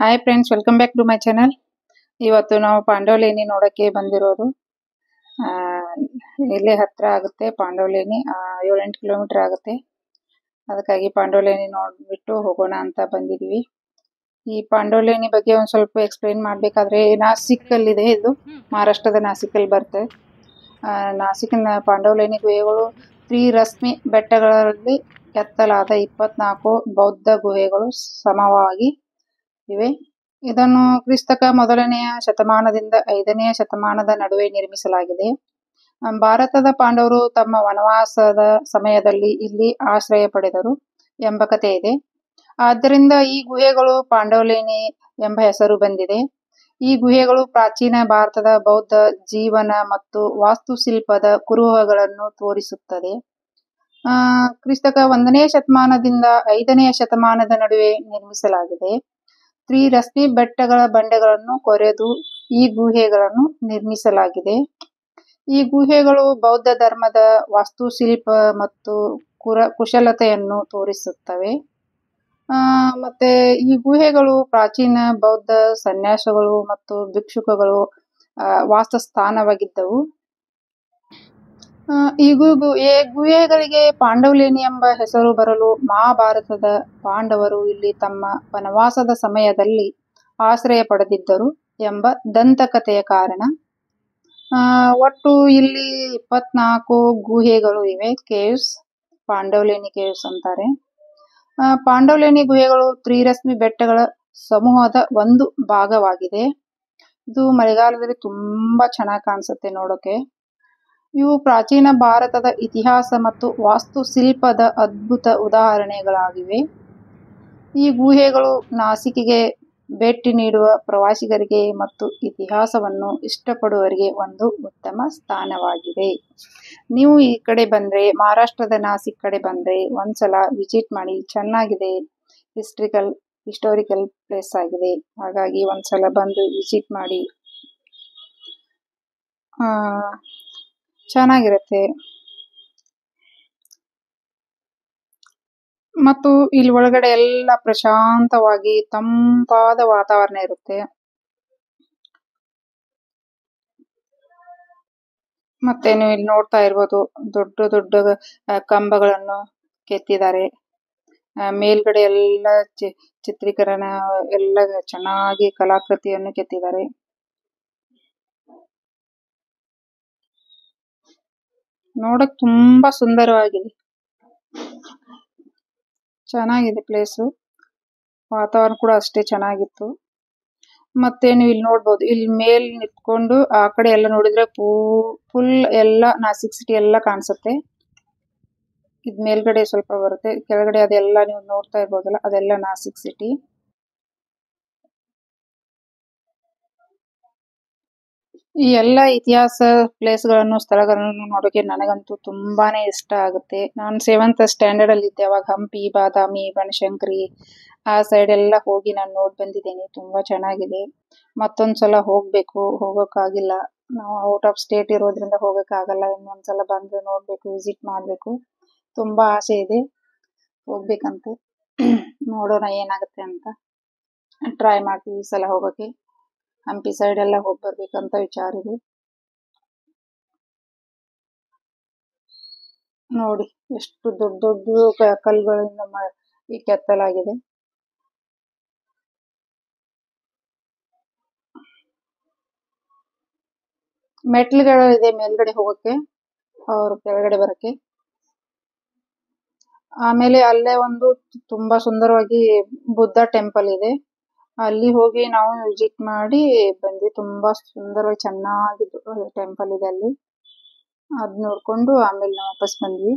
Hi friends, welcome back to my channel. ಇವತ್ತು ನಾವು ಪಾಂಡವಲೇನಿ ನೋಡಕ್ಕೆ ಬಂದಿರೋದು. ಇಲ್ಲೇ ಹತ್ರ ಆಗುತ್ತೆ ಪಾಂಡವಲೇನಿ, 7-8 ಕಿಲೋಮೀಟರ್ ಆಗುತ್ತೆ. ಅದಕ್ಕಾಗಿ ಪಾಂಡವಲೇನಿ ನೋಡ್ಬಿಟ್ಟು ಹೋಗೋಣ ಅಂತ ಬಂದಿದ್ವಿ. ಈ ಪಾಂಡವಲೇನಿ ಬಗ್ಗೆ ಒಂದು ಸ್ವಲ್ಪ ಎಕ್ಸ್ಪ್ಲೈನ್ ಮಾಡಬೇಕಾದ್ರೆ, ನಾಸಿಕಲ್ಲಿದೆ. ಇದು ಮಹಾರಾಷ್ಟ್ರದ ನಾಸಿಕಲ್ಲಿ ಬರುತ್ತೆ. ನಾಸಿಕ್ನ ಪಾಂಡವಲೇನಿ ಗುಹೆಗಳು ತ್ರಿರಶ್ಮಿ ಬೆಟ್ಟಗಳಲ್ಲಿ ಕೆತ್ತಲಾದ 24 ಬೌದ್ಧ ಗುಹೆಗಳು ಸಮವಾಗಿ ಇವೆ. ಇದನ್ನು ಕ್ರಿಸ್ತಕ ಮೊದಲನೆಯ ಶತಮಾನದಿಂದ 5ನೇ ಶತಮಾನದ ನಡುವೆ ನಿರ್ಮಿಸಲಾಗಿದೆ. ಭಾರತದ ಪಾಂಡವರು ತಮ್ಮ ವನವಾಸದ ಸಮಯದಲ್ಲಿ ಇಲ್ಲಿ ಆಶ್ರಯ ಪಡೆದರು ಎಂಬ ಕಥೆ ಇದೆ. ಆದ್ದರಿಂದ ಈ ಗುಹೆಗಳು ಪಾಂಡವಲೇನಿ ಎಂಬ ಹೆಸರು ಬಂದಿದೆ. ಈ ಗುಹೆಗಳು ಪ್ರಾಚೀನ ಭಾರತದ ಬೌದ್ಧ ಜೀವನ ಮತ್ತು ವಾಸ್ತುಶಿಲ್ಪದ ಕುರುಹುಗಳನ್ನು ತೋರಿಸುತ್ತದೆ. ಕ್ರಿಸ್ತಕ 1ನೇ ಶತಮಾನದಿಂದ 5ನೇ ಶತಮಾನದ ನಡುವೆ ನಿರ್ಮಿಸಲಾಗಿದೆ. ತ್ರಿರಶ್ಮಿ ಬೆಟ್ಟಗಳ ಬಂಡೆಗಳನ್ನು ಕೊರೆದು ಈ ಗುಹೆಗಳನ್ನು ನಿರ್ಮಿಸಲಾಗಿದೆ. ಈ ಗುಹೆಗಳು ಬೌದ್ಧ ಧರ್ಮದ ವಾಸ್ತುಶಿಲ್ಪ ಮತ್ತು ಕುಶಲತೆಯನ್ನು ತೋರಿಸುತ್ತವೆ. ಮತ್ತೆ ಈ ಗುಹೆಗಳು ಪ್ರಾಚೀನ ಬೌದ್ಧ ಸನ್ಯಾಸಿಗಳು ಮತ್ತು ಭಿಕ್ಷುಕಗಳು ವಾಸಸ್ಥಾನವಾಗಿದ್ದವು. ಈ ಗುಹೆಗಳಿಗೆ ಪಾಂಡವಲೇನಿ ಎಂಬ ಹೆಸರು ಬರಲು ಮಹಾಭಾರತದ ಪಾಂಡವರು ಇಲ್ಲಿ ತಮ್ಮ ವನವಾಸದ ಸಮಯದಲ್ಲಿ ಆಶ್ರಯ ಪಡೆದಿದ್ದರು ಎಂಬ ದಂತಕಥೆಯ ಕಾರಣ. ಒಟ್ಟು ಇಲ್ಲಿ 24 ಗುಹೆಗಳು ಇವೆ. ಕೇವ್ಸ್, ಪಾಂಡವಲೇನಿ ಕೇವ್ಸ್ ಅಂತಾರೆ. ಪಾಂಡವಲೇನಿ ಗುಹೆಗಳು ತ್ರಿರಶ್ಮಿ ಬೆಟ್ಟಗಳ ಸಮೂಹದ ಒಂದು ಭಾಗವಾಗಿದೆ. ಇದು ಮಳೆಗಾಲದಲ್ಲಿ ತುಂಬಾ ಚೆನ್ನಾಗಿ ಕಾಣಿಸುತ್ತೆ ನೋಡೋಕೆ. ಇವು ಪ್ರಾಚೀನ ಭಾರತದ ಇತಿಹಾಸ ಮತ್ತು ವಾಸ್ತುಶಿಲ್ಪದ ಅದ್ಭುತ ಉದಾಹರಣೆಗಳಾಗಿವೆ. ಈ ಗುಹೆಗಳು ನಾಸಿಕಿಗೆ ಭೇಟಿ ನೀಡುವ ಪ್ರವಾಸಿಗರಿಗೆ ಮತ್ತು ಇತಿಹಾಸವನ್ನು ಇಷ್ಟಪಡುವವರಿಗೆ ಒಂದು ಉತ್ತಮ ಸ್ಥಾನವಾಗಿದೆ. ನೀವು ಈ ಕಡೆ ಬಂದರೆ, ಮಹಾರಾಷ್ಟ್ರದ ನಾಸಿಕ್ ಕಡೆ ಬಂದರೆ ಒಂದ್ಸಲ ವಿಸಿಟ್ ಮಾಡಿ. ಚೆನ್ನಾಗಿದೆ, ಹಿಸ್ಟೋರಿಕಲ್ ಪ್ಲೇಸ್ ಆಗಿದೆ. ಹಾಗಾಗಿ ಒಂದ್ಸಲ ಬಂದು ವಿಸಿಟ್ ಮಾಡಿ, ಚೆನ್ನಾಗಿರುತ್ತೆ. ಮತ್ತು ಇಲ್ಲಿ ಒಳಗಡೆ ಎಲ್ಲ ಪ್ರಶಾಂತವಾಗಿ ತಂಪಾದ ವಾತಾವರಣ ಇರುತ್ತೆ. ಮತ್ತೆ ನೀವು ಇಲ್ಲಿ ನೋಡ್ತಾ ಇರ್ಬೋದು, ದೊಡ್ಡ ದೊಡ್ಡ ಕಂಬಗಳನ್ನು ಕೆತ್ತಿದ್ದಾರೆ. ಮೇಲ್ಗಡೆ ಎಲ್ಲ ಚಿತ್ರೀಕರಣ ಎಲ್ಲ ಚೆನ್ನಾಗಿ ಕಲಾಕೃತಿಯನ್ನು ಕೆತ್ತಿದ್ದಾರೆ. ನೋಡಕ್ ತುಂಬಾ ಸುಂದರವಾಗಿದೆ, ಚೆನ್ನಾಗಿದೆ ಪ್ಲೇಸು. ವಾತಾವರಣ ಕೂಡ ಅಷ್ಟೇ ಚೆನ್ನಾಗಿತ್ತು. ಮತ್ತೆ ನೀವು ಇಲ್ಲಿ ನೋಡ್ಬೋದು, ಇಲ್ಲಿ ಮೇಲ್ ನಿಂತ್ಕೊಂಡು ಆ ಕಡೆ ಎಲ್ಲ ನೋಡಿದ್ರೆ ಫುಲ್ ಎಲ್ಲ ನಾಸಿಕ್ ಸಿಟಿ ಎಲ್ಲ ಕಾಣಿಸುತ್ತೆ. ಇದ್ ಮೇಲ್ಗಡೆ ಸ್ವಲ್ಪ ಬರುತ್ತೆ, ಕೆಳಗಡೆ ಅದೆಲ್ಲ ನೀವು ನೋಡ್ತಾ ಇರ್ಬೋದಲ್ಲ, ಅದೆಲ್ಲ ನಾಸಿಕ್ ಸಿಟಿ. ಈ ಎಲ್ಲ ಇತಿಹಾಸ ಪ್ಲೇಸ್ಗಳನ್ನು ಸ್ಥಳಗಳನ್ನು ನೋಡೋಕೆ ನನಗಂತೂ ತುಂಬಾನೇ ಇಷ್ಟ ಆಗುತ್ತೆ. ನಾನು 7th ಸ್ಟ್ಯಾಂಡರ್ಡ್ ಅಲ್ಲಿ ಇದ್ದೆ ಅವಾಗ. ಹಂಪಿ, ಬಾದಾಮಿ, ಬನಶಂಕರಿ ಆ ಸೈಡ್ ಎಲ್ಲ ಹೋಗಿ ನಾನು ನೋಡಿ ಬಂದಿದ್ದೇನೆ. ತುಂಬಾ ಚೆನ್ನಾಗಿದೆ. ಮತ್ತೊಂದ್ಸಲ ಹೋಗ್ಬೇಕು, ಹೋಗೋಕ್ಕಾಗಿಲ್ಲ. ನಾವು ಔಟ್ ಆಫ್ ಸ್ಟೇಟ್ ಇರೋದ್ರಿಂದ ಹೋಗೋಕ್ಕಾಗಲ್ಲ. ಇನ್ನೊಂದ್ಸಲ ಬಂದು ನೋಡ್ಬೇಕು, ವಿಸಿಟ್ ಮಾಡ್ಬೇಕು. ತುಂಬಾ ಆಸೆ ಇದೆ ಹೋಗ್ಬೇಕಂತ. ನೋಡೋಣ ಏನಾಗುತ್ತೆ ಅಂತ. ಟ್ರೈ ಮಾಡ್ತೀವಿ ಈ ಸಲ ಹೋಗೋಕೆ. ಹಂಪಿ ಸೈಡ್ ಎಲ್ಲ ಹೋಗಿ ಬರ್ಬೇಕಂತ ವಿಚಾರ ಇದೆ. ನೋಡಿ ಎಷ್ಟು ದೊಡ್ಡ ದೊಡ್ಡ ಕಲ್ಲುಗಳಿಂದ ಈ ಕೆತ್ತಲಾಗಿದೆ. ಮೆಟ್ಲುಗಳು ಇದೆ ಮೇಲ್ಗಡೆ ಹೋಗಕ್ಕೆ, ಅವ್ರ ಕೆಳಗಡೆ ಬರಕ್ಕೆ. ಆಮೇಲೆ ಅಲ್ಲೇ ಒಂದು ತುಂಬಾ ಸುಂದರವಾಗಿ ಬುದ್ಧ ಟೆಂಪಲ್ ಇದೆ. ಅಲ್ಲಿ ಹೋಗಿ ನಾವು ವಿಸಿಟ್ ಮಾಡಿ ಬಂದ್ವಿ. ತುಂಬಾ ಸುಂದರವಾಗಿ ಚೆನ್ನಾಗಿದ್ದು ಟೆಂಪಲ್ ಇದೆ ಅಲ್ಲಿ. ಅದ್ ನೋಡ್ಕೊಂಡು ಆಮೇಲೆ ನಾವು ವಾಪಸ್ ಬಂದ್ವಿ.